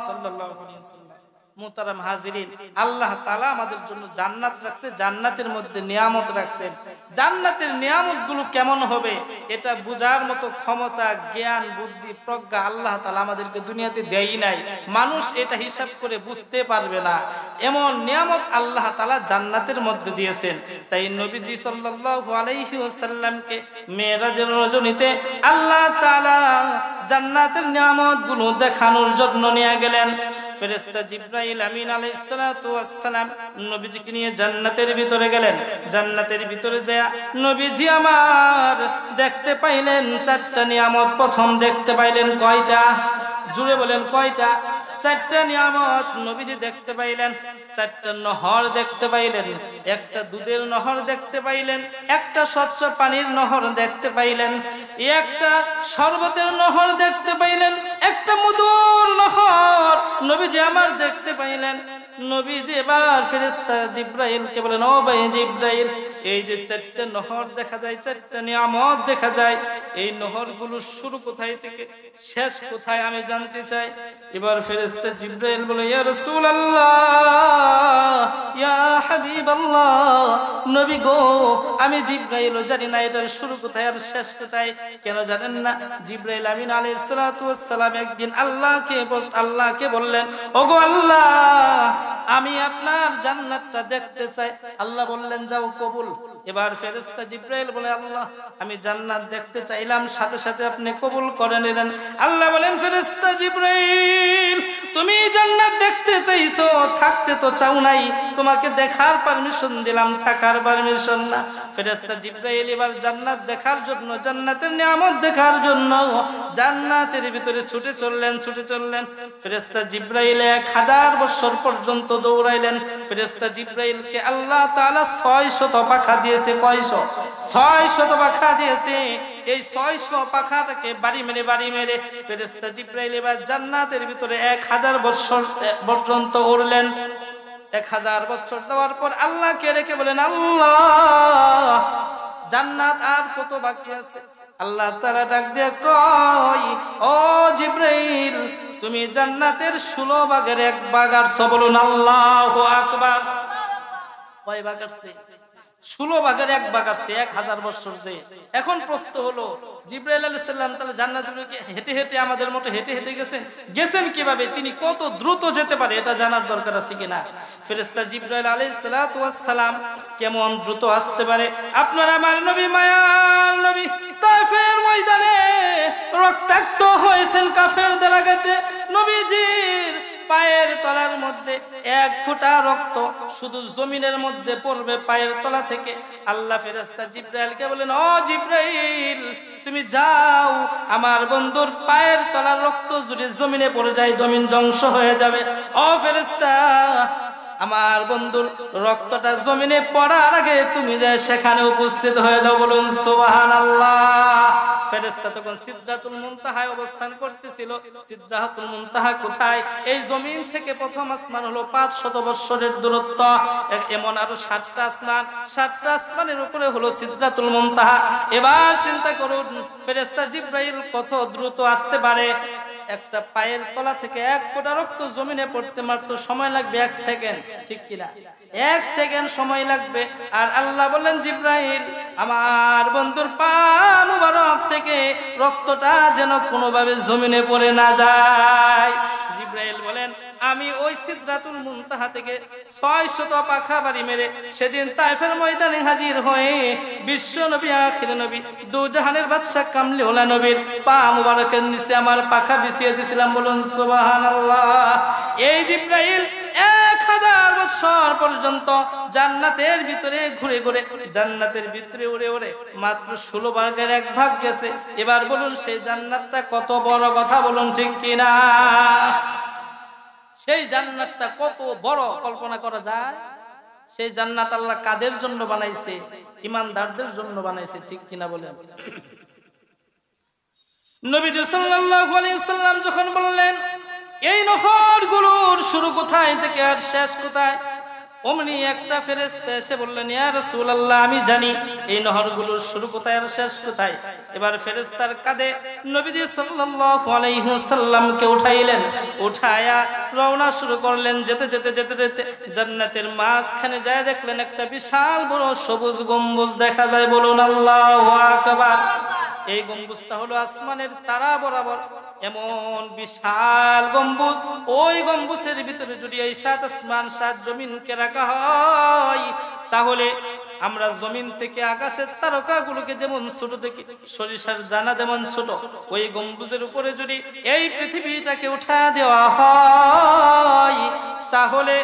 সাল্লাল্লাহু আলাইহি ওয়াসাল্লাম। মুহতারাম হাজিরিন, আল্লাহ তাআলা আমাদের জন্য জান্নাত রাখছে, জান্নাতের মধ্যে নিয়ামত রাখছেন। জান্নাতের নিয়ামতগুলো কেমন হবে এটা বোঝার মতো ক্ষমতা, জ্ঞান, বুদ্ধি, প্রজ্ঞা আল্লাহ তাআলা আমাদেরকে দুনিয়াতে দেয়ই নাই। মানুষ এটা হিসাব করে বুঝতে পারবে না, এমন নিয়ামত আল্লাহ তাআলা জান্নাতের মধ্যে দিয়েছেন। তাই নবীজি সাল্লাল্লাহু আলাইহি ওয়াসাল্লামকে মেরাজের রজনীতে আল্লাহ তাআলা জান্নাতের নিয়ামতগুলো দেখানোর জন্য নিয়ে গেলেন। ফেরেশতা জিবরাইল আমিন আলাইহিস সালাতু ওয়াস সালাম নবীজিকে নিয়ে জান্নাতের ভিতরে গেলেন। জান্নাতের ভিতরে যায় নবীজি আমার দেখতে পাইলেন চারটা নিয়ামত। প্রথম দেখতে পাইলেন কয়টা? জুড়ে বলেন কয়টা? চারটা নিয়ামত নবীজি দেখতে পাইলেন। চারটা নহর দেখতে পাইলেন, একটা দুধের নহর দেখতে পাইলেন, একটা স্বচ্ছ পানির নহর দেখতে পাইলেন, একটা শরবতের নহর দেখতে পাইলেন, একটা মধুর নহর নবীজি আমার দেখতে পাইলেন। নবীজি এবার ফেরেশতা জিবরাইলকে বলেন, ও ভাই জিবরাইল, এই যে চারটা নহর দেখা যায়, চারটা নিয়ামত দেখা যায়, এই নহরগুলো শুরু কোথায় থেকে শেষ কোথায় আমি জানতে চাই। এবার ফেরেশতা জিবরাইল বলে, ইয়া রাসূলুল্লাহ, ইয়া হাবিবাল্লাহ, নবী গো, আমি জিবরাইলও জানি না এটার শুরু কোথায় আর শেষ কোথায়। কেন জানেন না? জিবরাইল আমিন আলাইহিস সালাতু ওয়াস সালাম একদিন আল্লাহকে বললেন, ওগো আল্লাহ, আমি আপনার জান্নাতটা দেখতে চাই। আল্লাহ বললেন, যাও কবুল। এবার ফেরেশতা জিবরাইল বলে, আল্লাহ আমি জান্নাত দেখতে চাইলাম, সাথে সাথে আপনি কবুল করে নিলেন। আল্লাহ বলেন, ফেরেশতা জিবরাইল, তুমি জান্নাত দেখতে চাইছো, থাকতে তো চাও নাই, তোমাকে দেখার পারমিশন দিলাম, থাকার পারমিশন না। ফেরেশতা জিবরাইল এবার জান্নাত দেখার জন্য, জান্নাতের নিয়ামত দেখার জন্য জান্নাতের ভিতরে ছুটে চললেন। ফেরেশতা জিবরাইল 1000 বছর পর্যন্ত দৌড়াইলেন। ফেরেশতা জিবরাইলকে আল্লাহ তাআলা 600 পাখা দিয়েছে। কয়শো? 600 পাখা দিয়েছে। এই 600 পাখাটাকে বাড়ি মেরে ফেরেশতা জিবরাইল এবার জান্নাতের ভিতরে 1000 বছর পর্যন্ত উড়লেন। 1000 বছর যাওয়ার পর আল্লাহকে রেখে বলেন, আল্লাহ জান্নাত আর কত বাকি আছে? আল্লাহ তাআলা ডাক দিয়ে কয়, ও জিবরাইল, তুমি জান্নাতের 16 ভাগের 1 ভাগ আসছো। বলুন আল্লাহু আকবার। কয় ভাগ আসছে? 16 ভাগের 1 ভাগ আসছে 1000 বছর যে। এখন প্রশ্ন হলো, জিবরাইল আলাইহিস সালাম তাহলে জান্নাতের দিকে হেঁটে আমাদের মতো হেঁটে গেছেন কিভাবে? তিনি কত দ্রুত যেতে পারে এটা জানার দরকার আছে কিনা? ফেরেশতা জিবরাইল আলাইহিস সালাতু ওয়াস সালাম কেমন দ্রুত আসতে পারে? আপনার আমার নবী, মায়ার নবী, তায়েফের ময়দানে রক্তাক্ত হয়েছেন কাফেরদের আঘাতে। নবীজির পায়ের তলার মধ্যে 1 ফোঁটা রক্ত শুধু জমিনের মধ্যে পড়বে পায়ের তলা থেকে। আল্লাহ ফেরেশতা জিবরাইলকে বলেন, ও জিবরাইল, তুমি যাও, আমার বন্ধুর পায়ের তলার রক্ত যদি জমিনে পড়ে যায় জমিন ধ্বংস হয়ে যাবে। ও ফেরেশতা, আমার বন্ধুর রক্তটা জমিনে পড়ার আগে তুমি যে সেখানে উপস্থিত হয়ে যাও। বলুন সুবহানাল্লাহ। ফেরেশতা তখন সিদরাতুল মুনতাহায় অবস্থান করতেছিল। সিদরাতুল মুনতাহা কোথায়? এই জমিন থেকে প্রথম আসমান হলো 500 বছরের দূরত্ব। এমন আরো 7টা আসমান, 7টা আসমানের উপরে হলো সিদরাতুল মুনতাহা। এবার চিন্তা করুন ফেরেশতা জিবরাইল কত দ্রুত আসতে পারে। একটা পায়ের তলা থেকে 1 ফোঁটা রক্ত জমিনে পড়তে মাত্র সময় লাগবে 1 সেকেন্ড, ঠিক কিনা? 1 সেকেন্ড সময় লাগবে। আর আল্লাহ বললেন, জিবরাইল, আমার বন্ধুর পা মুবারক থেকে রক্তটা যেন কোনোভাবে জমিনে পড়ে না যায়। জিবরাইল বলেন, আমি ওই সিদরাতুল মুনতাহা থেকে 600 পাখা বাড়ি মেরে সেদিন তায়েফের ময়দানে হাজির হয়ে বিশ্ব নবী, আখির নবী, দু জাহানের বাদশা কামলিওয়ালা নবীর পা মুবারকের নিচে আমার পাখা বিছিয়ে দিয়েছিলাম। বলুন সুবহানাল্লাহ। এই জিবরাইল 1000 বছর পর্যন্ত জান্নাতের ভিতরে ঘুরে জান্নাতের ভিতরে উড়ে মাত্র 16 ভাগের 1 ভাগ গেছে। এবার বলুন সেই জান্নাতটা কত বড় কথা, বলুন ঠিক কিনা? সেই জান্নাতটা কত বড় কল্পনা করা যায়? সেই জান্নাত আল্লাহ কাদের জন্য বানাইছে? ঈমানদারদের জন্য বানাইছে, ঠিক কিনা বলেন? নবীজি সাল্লাল্লাহু আলাইহি সাল্লাম যখন বললেন এই নহরগুলোর শুরু কোথায় থেকে আর শেষ কোথায়, অমনি একটা ফেরেশতা এসে বললেন, ইয়া রাসূলুল্লাহ, আমি জানি এই নহরগুলোর শুরু কোথায় আর শেষ কোথায়। এবার ফেরেশতার কাঁধে নবীজি সাল্লাল্লাহু আলাইহি ওয়াসাল্লামকে উঠাইলেন, উঠায়া রওনা শুরু করলেন। যেতে যেতে যেতে যেতে জান্নাতের মাঝখানে যায় দেখলেন একটা বিশাল বড় সবুজ গম্বুজ দেখা যায়। বলুন আল্লাহু আকবার। এই গম্বুজটা হলো আসমানের তারা বরাবর এমন বিশাল গম্বুজ। ওই গম্বুজের ভিতরে যদি এই 7 আসমান 7 জমিনকে রাখা হয়, তাহলে আমরা জমিন থেকে আকাশের তারকাগুলোকে যেমন ছোট দেখি, সরিষার দানা যেমন ছোট, ওই গম্বুজের উপরে যদি এই পৃথিবীটাকে উঠা দেওয়া হয়, তাহলে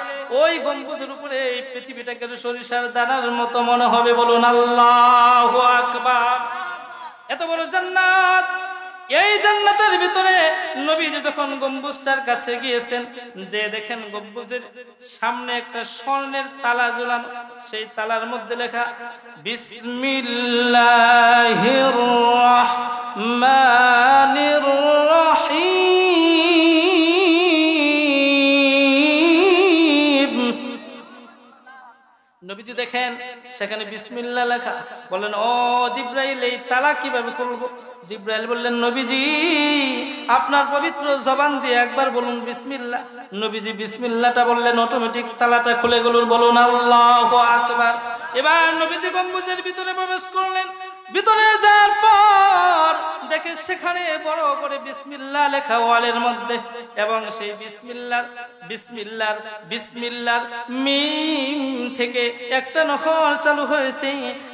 ওই গম্বুজের উপরে এই পৃথিবীটাকে সরিষার দানার মতো মনে হবে। বলুন আল্লাহু আকবার। এত বড় জান্নাত, এই জান্নাতের ভিতরে নবীজি যখন গম্বুজটার কাছে গিয়েছেন, যে দেখেন গম্বুজের সামনে একটা স্বর্ণের তালা ঝুলানো, সেই তালার মধ্যে লেখা বিসমিল্লাহির রহমানির রহিম। নবীজি দেখেন সেখানে বিসমিল্লাহ লেখা। বলেন, ও জিব্রাইল, এই তালা কিভাবে খুলবো? জিব্রাইল বললেন, নবীজি আপনার পবিত্র জবান দিয়ে একবার বলুন বিসমিল্লাহ। নবীজি বিসমিল্লাহটা বললেন, অটোমেটিক তালাটা খুলে গেল। বলুন আল্লাহু আকবার। এবার নবীজি গম্বুজের ভিতরে প্রবেশ করলেন। ভিতরে যাওয়ার পর দেখে সেখানে বড় করে বিসমিল্লাহ লেখা ওয়ালের মধ্যে, এবং সেই বিসমিল্লাহর মিম থেকে একটা নহর চালু হয়েছে,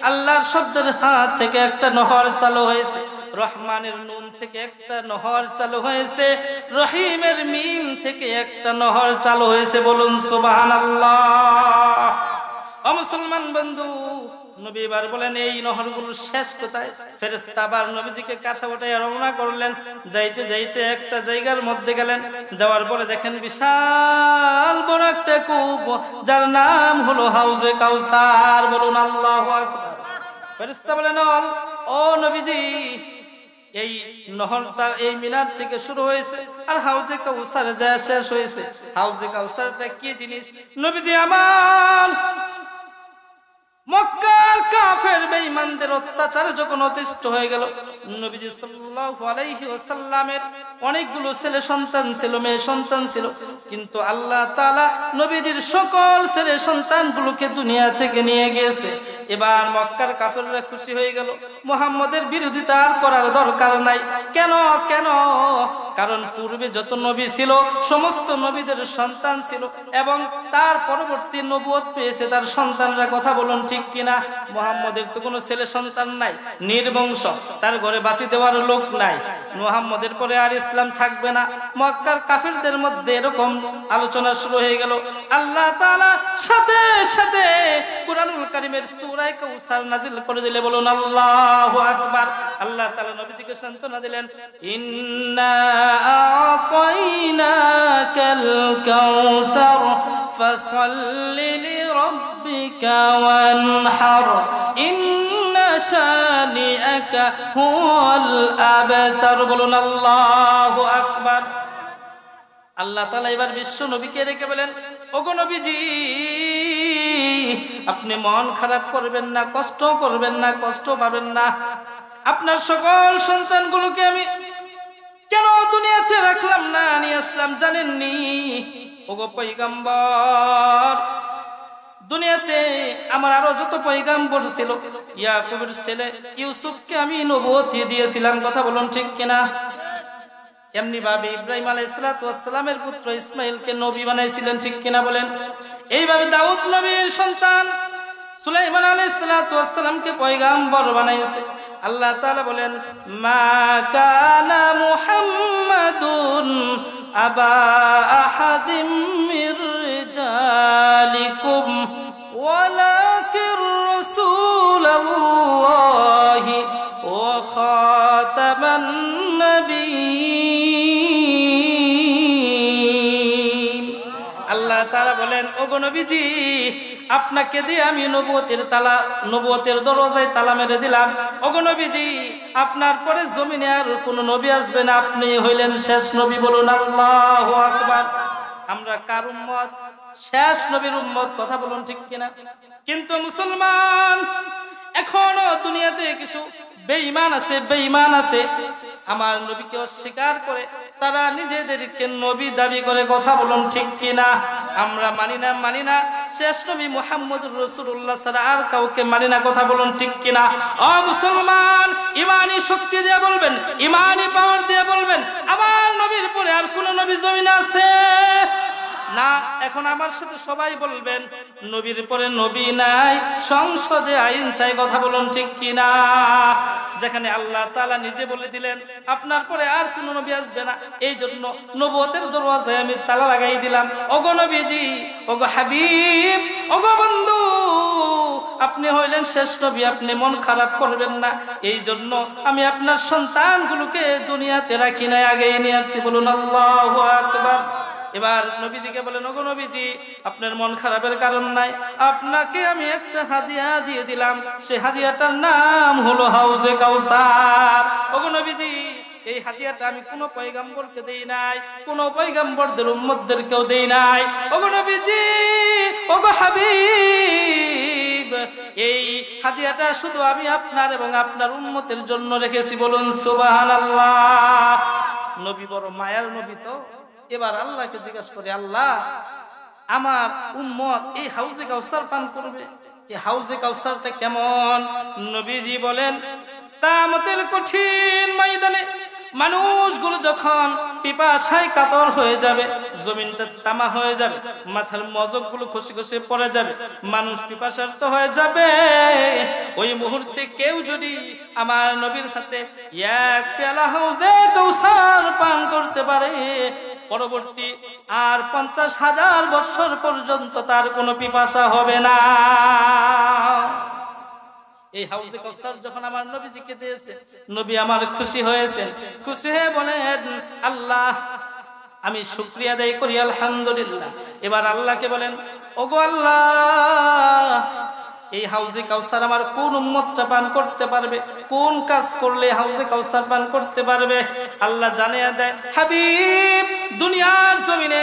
আল্লাহর শব্দের হাত থেকে একটা নহর চালু হয়েছে, রহমানের নুন থেকে একটা নহর চালু হয়েছে, রহিমের মিম থেকে একটা নহর চালু হয়েছে। বলুন সুবহানাল্লাহ। ও মুসলমান বন্ধু, নবী এবার বলেন, এই নহরগুলো শেষ কোথায়? ফেরেশতা আবার নবীজিকে কাঁধে উঠায় রওনা করলেন। যাইতে যাইতে একটা জায়গার মধ্যে গেলেন। যাওয়ার পরে দেখেন বিশাল বড় একটা কূপ, যার নাম হলো হাউজে কাউসার। বলুন আল্লাহু আকবার। ফেরেশতা বলেন, ও নবীজি, এই নহরটা এই মিনার থেকে শুরু হয়েছে আর হাউজে কাউসার যা শেষ হয়েছে। হাউজে কাউসারটা কি জিনিস? নবীজি আমার, মক্কার কাফের বেঈমানদের অত্যাচারে যখন অতিষ্ঠ হয়ে গেল, নবীজি সাল্লাল্লাহু আলাইহি ওয়াসাল্লামের অনেকগুলো ছেলে সন্তান ছিল, মেয়ে সন্তান ছিল, কিন্তু আল্লাহ তাআলা নবীজির সকল ছেলে সন্তানগুলোকে দুনিয়া থেকে নিয়ে গিয়েছে। এবার মক্কার কাফেররা খুশি হয়ে গেল, মুহাম্মদের বিরোধিতা আর করার দরকার নাই। কেন? কারণ পূর্বে যত নবী ছিল সমস্ত নবীদের সন্তান ছিল, এবং তার পরবর্তী নবুয়ত পেয়েছে তার সন্তানরা। কথা বলুন ঠিক কিনা? মুহাম্মদের তো কোনো ছেলে সন্তান নাই, নির্বংশ, তার ঘরে বাতি দেওয়ার লোক নাই। মুহাম্মদের পরে আর ইসলাম থাকবে না। মক্কার কাফিরদের মধ্যে এরকম আলোচনা শুরু হয়ে গেল। আল্লাহ তাআলা সাথে সাথে কুরআনুল কারীমের সূরা কাউসার নাযিল করে দিলে। বলুন আল্লাহু আকবার। আল্লাহ তাআলা নবীজিকে সান্ত্বনা দিলেন, ইন্না আ'তাইনাকাল কাউসার ফাসাল্লি লিরাব্বিকা ওয়ানহার ইন্না শানিআকা হুয়াল আবতার। বলুন আল্লাহু আকবার। আল্লাহ তাআলা এবার বিশ্ব নবীকে রেখে বলেন, ওগো নবীজি, আপনি মন খারাপ করবেন না, কষ্ট করবেন না, কষ্ট পাবেন না। আপনার সকল সন্তানগুলোকে আমি কেন দুনিয়াতে রাখলাম না, নিয়ে আসলাম জানেননি? ওগো পয়গম্বর, দুনিয়াতে আমার আরো যত পয়গম্বর ছিল, ইয়াকুবের ছেলে ইউসুফকে আমি নবুয়তি দিয়েছিলাম। কথা বলুন ঠিক কিনা? এমনি ভাবে ইব্রাহিম আলাইহিস সালামের পুত্র ইসমাইলকে নবী বানাইছিলেন। ঠিক কিনা বলেন? এইভাবে দাউদ নবীর সন্তান সুলাইমান আলাইহিস সালামকে পয়গম্বর বানাইছে। আল্লাহ তাআলা বলেন, মা কানা মুহাম্মাদুন আবা আহাদিম মির রিজালিকুম ওয়ালাকির রাসূলুল্লাহি ওয়া খাতামান নবিয়্যিন। আল্লাহ তাআলা বলেন, ওগো নবীজি, আপনাকে দিয়ে আমি নবুয়তের দরজায় তালা মেরে দিলাম। ওগো নবীজি, আপনার পরে জমিনে আর কোন নবী আসবে না, আপনি হইলেন শেষ নবী। বলুন আল্লাহু আকবার। আমরা কার উম্মত? শেষ নবীর উম্মত। কথা বলুন ঠিক কিনা? কিন্তু মুসলমান এখনো দুনিয়াতে কিছু বেঈমান আছে, আমার নবীকে অস্বীকার করে তারা নিজেদেরকে নবী দাবি করে। কথা বলুন ঠিক কিনা? আমরা মানি না শেষ নবী মুহাম্মদুর রাসূলুল্লাহ ছাড়া আর কাউকে মানি না। কথা বলুন ঠিক কিনা? ও মুসলমান, ইমানি শক্তি দিয়ে বলবেন, ইমানি পাওয়ার দিয়ে বলবেন, আমার নবীর পরে আর কোন নবী জমিনে আছে না? এখন আমার সাথে সবাই বলবেন, নবীর পরে নবী নাই, সংসদে আইন চাই। কথা বলুন ঠিক কিনা? যেখানে আল্লাহ তাআলা নিজে বলে দিলেন আপনার পরে আর কোন নবী আসবে না, এই জন্য নবুয়তের দরওয়াজায় আমি তালা লাগাই দিলাম। ওগো নবীজি, ওগো হাবিব, ওগো বন্ধু, আপনি হইলেন শেষ নবী, আপনি মন খারাপ করবেন না। এই জন্য আমি আপনার সন্তানগুলোকে দুনিয়াতে রাখি নাই, আগেই নিয়ে আসছি। বলুন আল্লাহু আকবার। এবার নবীজিকে বলেন, ওগো নবীজি, আপনার মন খারাপের কারণ নাই, আপনাকে আমি একটা হাদিয়া দিয়ে দিলাম, সেই হাদিয়াটার নাম হলো হাউজে কাউসার। ওগো নবীজি, এই হাদিয়াটা আমি কোনো পয়গম্বরকে দেই নাই, কোনো পয়গম্বরদের উম্মতদেরকেও দেই নাই। ওগো নবীজি, ওগো হাবিব, এই হাদিয়াটা শুধু আমি আপনার এবং আপনার উম্মতের জন্য রেখেছি। বলুন সুবহানাল্লাহ। নবী বড় মায়ার নবী তো। এবার আল্লাহকে জিজ্ঞাসা করে, আল্লাহ, আমার উম্মত এই হাউজে কাউসার পান করবে, এই হাউজে কাউসারটা কেমন? নবীজি বলেন, কিয়ামতের কঠিন ময়দানে মানুষগুলো যখন পিপাসায় কাতর হয়ে যাবে, জমিনটা তামা হয়ে যাবে, মাথার মজকগুলো খসে খসে পড়ে যাবে, মানুষ পিপাসার্ত হয়ে যাবে, ওই মুহূর্তে কেউ যদি আমার নবীর হাতে এক পেয়ালা হাউজে কাউসার পান করতে পারে, পরবর্তী আর 50,000 বছর পর্যন্ত তার কোনো পিপাসা হবে না। এই হাউজে কাউসার যখন আমার নবীজিকে দিয়েছে, নবী আমার খুশি হয়েছেন। খুশি হয়ে বলেন, আল্লাহ, আমি শুকরিয়া আদায় করি, আলহামদুলিল্লাহ। এবার আল্লাহকে বলেন, ওগো আল্লাহ, এই হাউজে কাউসার আমার কোন উম্মতটা পান করতে পারবে, কোন কাজ করলে হাউজে কাউসার পান করতে পারবে? আল্লাহ জানিয়ে দেয়, হাবিব, দুনিয়ার জমিনে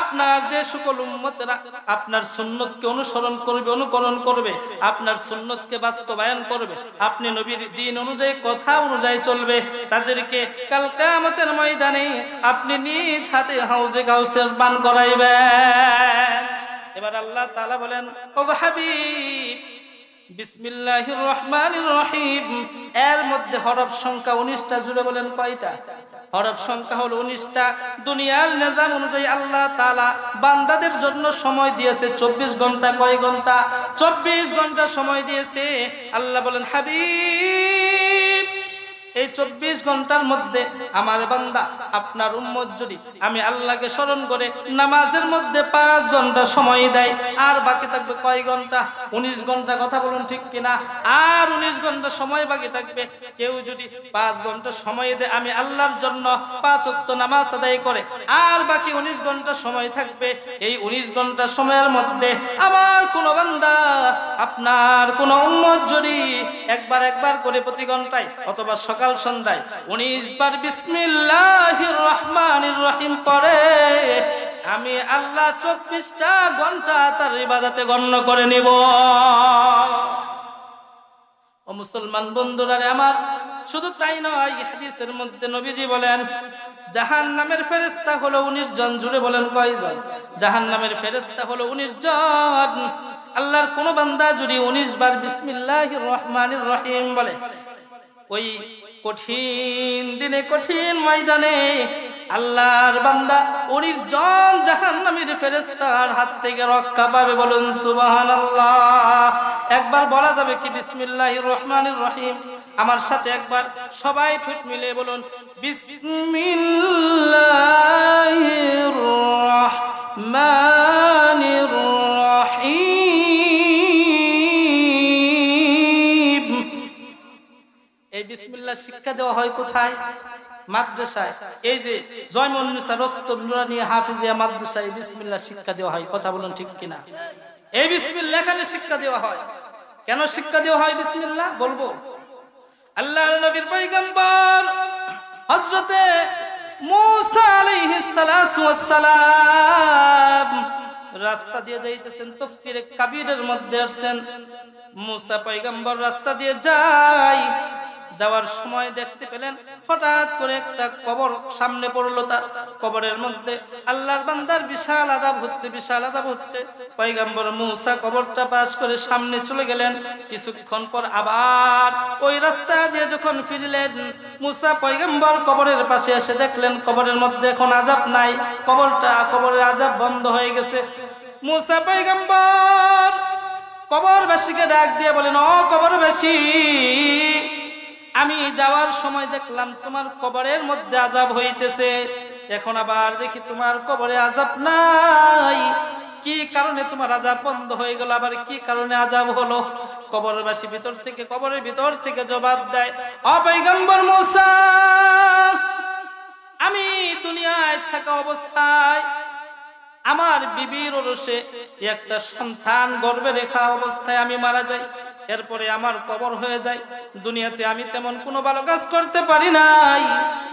আপনার যে সকল উম্মতেরা আপনার সুন্নতকে অনুসরণ করবে, অনুকরণ করবে, আপনার সুন্নতকে বাস্তবায়ন করবে, আপনি নবীর দ্বীন অনুযায়ী, কথা অনুযায়ী চলবে, তাদেরকে কাল কিয়ামতের ময়দানে আপনি নিজ হাতে হাউজে কাউসার পান করাইবেন। এবার আল্লাহ তাআলা বলেন, ওগো হাবিব, বিসমিল্লাহির রহমানির রহিম, এর মধ্যে হরফ সংখ্যা 19টা। জুড়ে বলেন কয়টা? হরফ সংখ্যা হলো 19টা। দুনিয়ার নিজাম অনুযায়ী আল্লাহ তাআলা বান্দাদের জন্য সময় দিয়েছে 24 ঘন্টা। কয় ঘন্টা? 24 ঘন্টা সময় দিয়েছে। আল্লাহ বলেন, হাবিব, এই 24 ঘন্টার মধ্যে আমার বান্দা আপনার উম্মত যদি আমি আল্লাহকে স্মরণ করে নামাজের মধ্যে 5 ঘন্টা সময় দেয়, আর বাকি থাকবে কয় ঘন্টা? 19 ঘন্টা। কথা বলুন ঠিক কিনা? আর 19 ঘন্টা সময় বাকি থাকবে। কেউ যদি 5 ঘন্টা সময় দেয় আমি আল্লাহর জন্য 5 ওয়াক্ত নামাজ আদায় করে, আর বাকি 19 ঘন্টা সময় থাকবে, এই 19 ঘন্টা সময়ের মধ্যে আমার কোন বান্দা, আপনার কোন উম্মত যদি একবার করে প্রতি ঘন্টায় অথবা সকাল সন্ধ্যায় 19 বার বিসমিল্লাহির রহমানির রহিম পড়ে, আমি আল্লাহ 24টা ঘন্টা তার ইবাদতে গণ্য করে নিব। ও মুসলমান বন্ধুরা আমার, শুধু তাই নয়, হাদিসের মধ্যে নবীজি বলেন, জাহান্নামের ফেরেশতা হলো 19 জন। জুড়ে বলেন কয়জন? জাহান্নামের ফেরেশতা হলো 19 জন। আল্লাহর কোন বান্দা যদি 19 বার বিসমিল্লাহির রহমানির রহিম বলে, ওই কঠিন দিনে, কঠিন ময়দানে আল্লাহর বান্দা 19 জন জাহান্নামীর ফেরেশতার হাত থেকে রক্ষা পাবে। বলুন সুবহানাল্লাহ। একবার বলা যাবে কি বিসমিল্লাহির রহমানির রহিম? আমার সাথে একবার সবাই ঠোঁট মিলে বলুন, বিসমিল্লাহির রহমানির রহিম। এই বিসমিল্লাহ শিক্ষা দেওয়া হয় কোথায়? মাদ্রাসায়। এই যে জয়মুন্নিসা রস্তম নুরানী হাফিজিয়া মাদ্রাসায় বিসমিল্লাহ শিক্ষা দেওয়া হয়। কথা বলুন ঠিক কিনা? এই বিসমিল্লাহ এখানে শিক্ষা দেওয়া হয়। কেন শিক্ষা দেওয়া হয় বিসমিল্লাহ? বলবো। আল্লাহর নবীর পয়গম্বর হযরতে মূসা আলাইহিস সালাতু ওয়াস সালাম রাস্তা দিয়ে যাইতেছেন। তাফসীরে কাবীরের মধ্যে আসছেন মূসা পয়গম্বর রাস্তা দিয়ে যায়, যাওয়ার সময় দেখতে পেলেন হঠাৎ করে একটা কবর সামনে পড়লো। তার কবরের মধ্যে আল্লাহর বান্দার বিশাল আযাব হচ্ছে, বিশাল আযাব হচ্ছে। পয়গম্বর মূসা কবরটা পাস করে সামনে চলে গেলেন। কিছুক্ষণ পর আবার ওই রাস্তা দিয়ে যখন ফিরলেন, মূসা পয়গম্বর কবরের পাশে এসে দেখলেন কবরের মধ্যে এখন আযাব নাই, কবরের আযাব বন্ধ হয়ে গেছে। মূসা পয়গম্বর কবরবাসীকে ডাক দিয়ে বলেন, ও কবরবাসী, আমি যাওয়ার সময় দেখলাম তোমার কবরের মধ্যে আযাব হইতেছে, এখন আবার দেখি তোমার কবরে আযাব নাই, কি কারণে তোমার আযাব বন্ধ হয়ে গেল, আবার কি কারণে আযাব হলো? কবরবাসী কবরের ভিতর থেকে জবাব দেয়, ও পয়গম্বর মূসা, আমি দুনিয়ায় থাকা অবস্থায় আমার বিবির ওরসে একটা সন্তান গর্ভে রেখা অবস্থায় আমি মারা যাই, এরপরে আমার কবর হয়ে যায়। দুনিয়াতে আমি তেমন কোনো ভালো কাজ করতে পারি নাই,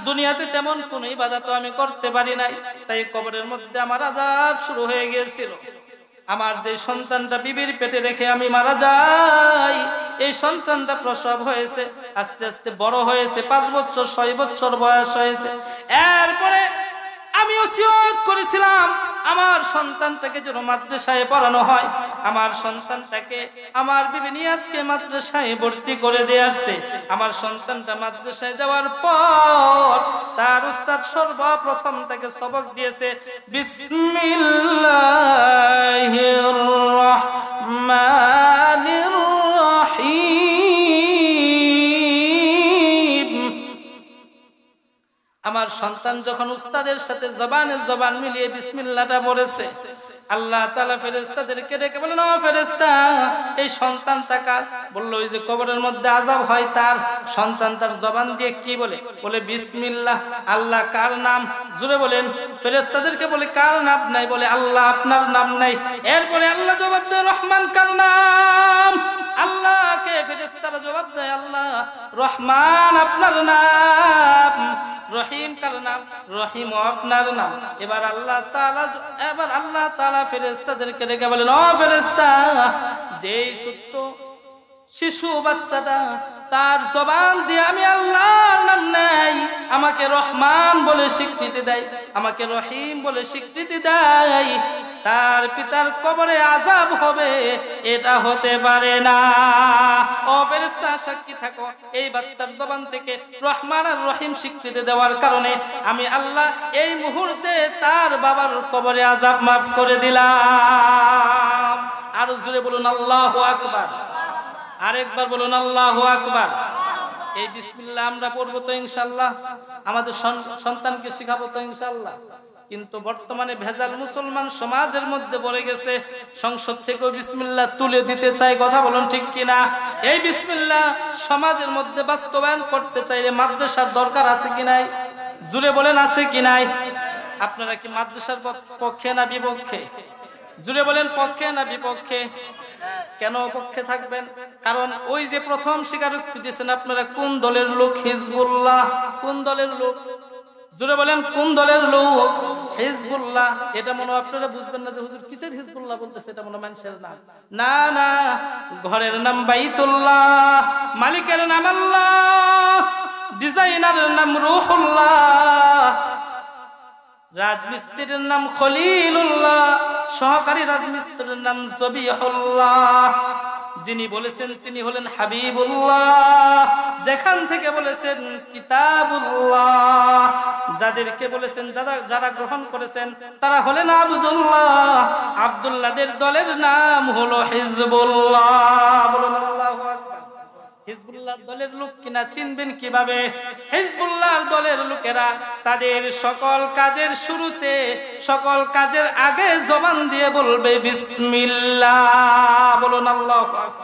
দুনিয়াতে তেমন কোনো ইবাদত আমি করতে পারি নাই, তাই কবরের মধ্যে আমার আযাব শুরু হয়ে গিয়েছিল। আমার যে সন্তানটা বিবির পেটে রেখে আমি মারা যাই, এই সন্তানটা প্রসব হয়েছে, আস্তে আস্তে বড় হয়েছে, 5 বছর 6 বছর বয়স হয়েছে। এরপরে আমি ওসিয়ত করেছিলাম আমার সন্তানটাকে যেন মাদ্রাসায় পড়ানো হয়। আমার সন্তানটাকে আমার বিবি নিয়ে আজকে মাদ্রাসায় ভর্তি করে দিয়ে আসছে। আমার সন্তানটা মাদ্রাসায় যাওয়ার পর তার উস্তাদ সর্বপ্রথম তাকে সবক দিয়েছে বিসমিল্লাহির রহমানির রহিম। আমার সন্তান যখন উস্তাদের সাথে জবান মিলিয়ে বিসমিল্লাহটা পড়েছে, আল্লাহ তাআলা ফেরেশতাদেরকে ডেকে বলেন, ও ফেরেশতা, এই সন্তানটা কার? বলল, ওই যে কবরের মধ্যে আযাব হয় তার। সন্তান তার জবান দিয়ে কি বলে? বলে বিসমিল্লাহ। আল্লাহ কার নাম? জোরে বলেন। ফেরেশতাদেরকে বলে কার নাম নাই? বলে আল্লাহ, আপনার নাম নাই। এরপরে আল্লাহ জবাব দেয়, রহমান কার নাম? আল্লাহকে ফেরেশতারা জবাব দেয়, আল্লাহ রহমান আপনার নাম। রহিম কার নাম? রহিম আপনার নাম। এবার আল্লাহ তাআলা ফেরেশতাদেরকে ডেকে বলেন, ও ফেরেশতা, যেই ছোট্ট শিশু বাচ্চাটা তার জবান দিয়ে আমি আল্লাহর নাম নেই, আমাকে রহমান বলে স্বীকৃতি দেয়, আমাকে রহিম বলে স্বীকৃতি দেয়, তার পিতার কবরে আযাব হবে, এটা হতে পারে না। ও ফেরেশতা, সাক্ষী থাকো, এই বাচ্চার জবান থেকে রহমান আর রহিম স্বীকৃতি দেওয়ার কারণে আমি আল্লাহ এই মুহূর্তে তার বাবার কবরে আযাব মাফ করে দিলাম। আর জোরে বলুন আল্লাহু আকবার। আরেকবার বলুন আল্লাহু আকবার। এই বিসমিল্লাহ আমরা পড়বো তো ইনশাআল্লাহ, আমাদের সন্তানকে শিখাবো তো ইনশাআল্লাহ। কিন্তু বর্তমানে ভেজাল মুসলমান সমাজের মধ্যে পড়ে গেছে, সংসদ থেকেও বিসমিল্লাহ তুলে দিতে চায়, কথা বলুন ঠিক কিনা? এই বিসমিল্লাহ সমাজের মধ্যে বাস্তবায়ন করতে চাইলে মাদ্রাসার দরকার আছে কি নাই? জুড়ে বলেন আছে কি নাই? আপনারা কি মাদ্রাসার পক্ষে না বিপক্ষে? জুড়ে বলেন পক্ষে না বিপক্ষে? কেন পক্ষে থাকবেন? কারণ ওই যে প্রথম স্বীকারোক্তি দিয়েছেন আপনারা কোন দলের লোক? হিজবুল্লাহ। কোন দলের লোক? জোরে বলেন কোন দলের লোক? হিজবুল্লাহ। এটা মনে আপনারা বুঝবেন না যে হুজুর কিসের হিজবুল্লাহ বলতেছে, এটা মনে মানুষের নাম না, না, ঘরের নাম বাইতুল্লাহ, মালিকের নাম আল্লাহ, ডিজাইনারের নাম রুহুল্লাহ, রাজমিস্ত্রির নাম খলিলুল্লাহ, সহকারী রাজমিস্ত্রির নাম জবিহুল্লাহ। যিনি বলেছেন তিনি হলেন হাবিবুল্লাহ, যেখান থেকে বলেছেন কিতাবুল্লাহ, যাদেরকে বলেছেন যারা গ্রহণ করেছেন তারা হলেন আব্দুল্লাহ, আব্দুল্লাহদের দলের নাম হলো হিজবুল্লাহ। বলুন আল্লাহু আকবার। হিজবুল্লাহর দলের লোক কিনা চিনবেন কিভাবে? হিজবুল্লাহর দলের লোকেরা তাদের সকল কাজের শুরুতে, সকল কাজের আগে জবান দিয়ে বলবে বিসমিল্লাহ। বলুন আল্লাহু আকবার।